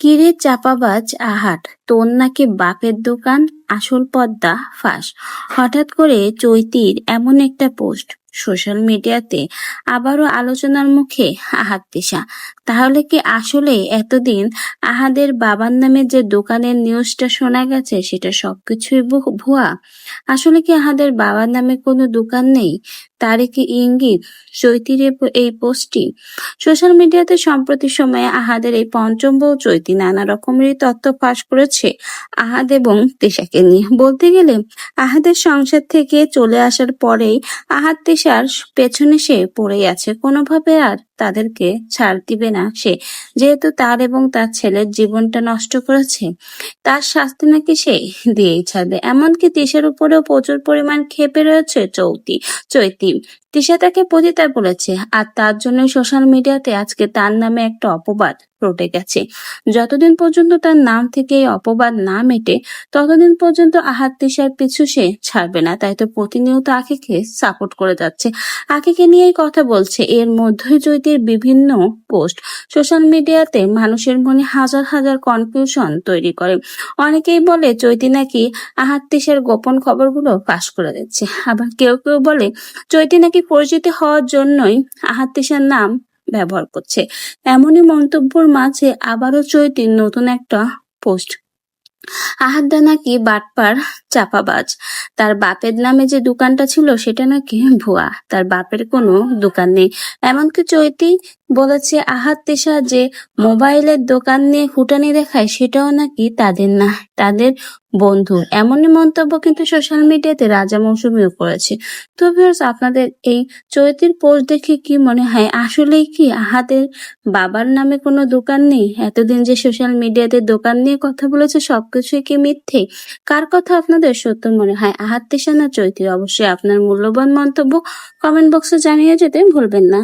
কিরে চাপাবাজ আহাট, তোর নাকি বাপের দোকান, আসল পদ্মা ফাঁস। হঠাৎ করে চৈতির এমন একটা পোস্ট সোশ্যাল মিডিয়াতে আবারও আলোচনার মুখে আহাত দিশা। তাহলে কি আসলে এতদিন আহাদের বাবার নামে যে দোকানের নিউজটা শোনা গেছে সেটা সবকিছুই ভুয়া? আসলে কি আহাদের বাবার নামে কোনো দোকান নেই? তারই কি ইঙ্গিত চৈতির এই পোস্টটি? সোশ্যাল মিডিয়াতে সম্প্রতি সময়ে আহাদের এই পঞ্চম বউ চৈতি নানা রকমেরই তথ্য ফাঁস করেছে আহাদ এবং তিশাকে নিয়ে। বলতে গেলে আহাদের সংসার থেকে চলে আসার পরেই আহাদ তিশার পেছনে সে পড়েই আছে, কোনোভাবে আর তাদেরকে ছাড় দিবে না সে। যেহেতু তার এবং তার ছেলের জীবনটা নষ্ট করেছে, তার শাস্তি নাকি সে দিয়েই ছাড়বে। এমনকি তিশার উপরেও প্রচুর পরিমাণ ক্ষেপে রয়েছে চৈতি। তিশা তাকে পতিতা বলেছে, আর তার জন্য সোশ্যাল মিডিয়াতে আজকে তার নামে একটা অপবাদ রটে গেছে। যতদিন পর্যন্ত তার নাম থেকে এই অপবাদ না মেটে, ততদিন পর্যন্ত আহাদ তিশার পিছু সে ছাড়বে না। তাই তো প্রতিনিয়ত আখিকে সাপোর্ট করে যাচ্ছে, আখিকে নিয়েই কথা বলছে। এর মধ্যেই চৈতির বিভিন্ন পোস্ট সোশ্যাল মিডিয়াতে মানুষের মনে হাজার হাজার কনফিউশন তৈরি করে। অনেকেই বলে চৈতি নাকি আহাদ তিশার গোপন খবরগুলো ফাঁস করে দিচ্ছে, আবার কেউ কেউ বলে চৈতি নাকি পরিচিত হওয়ার জন্যই আহাদ তিশার নাম ব্যবহার করছে। এমনই মন্তব্যের মাঝে আবারও চৈতির নতুন একটা পোস্ট। আহাদদা নাকি বাটপার, চাপাবাজ। তার বাপের নামে যে দোকানটা ছিল সেটা নাকি ভুয়া, তার বাপের কোনো দোকান নেই। এমনকি চৈতি বলেছে আহাদ তিশা যে মোবাইলের দোকান নিয়ে ফুটানি দেখায় সেটাও নাকি তাদের না, তাদের বন্ধু। এমনই মন্তব্য কিন্তু সোশ্যাল মিডিয়াতে রাজা মৌসুমীও করেছে। তো ভিউয়ার্স, আপনাদের এই চৈতির পোস্ট দেখে কি মনে হয়? আসলেই কি আহাদের বাবার নামে কোনো দোকান নেই? এতদিন যে সোশ্যাল মিডিয়াতে দোকান নিয়ে কথা বলেছে সবকিছুই কি মিথ্যে? কার কথা আপনাদের সত্য মনে হয়, আহাদ তিশা না চৈতির? অবশ্যই আপনার মূল্যবান মন্তব্য কমেন্ট বক্সে জানিয়ে যেতে ভুলবেন না।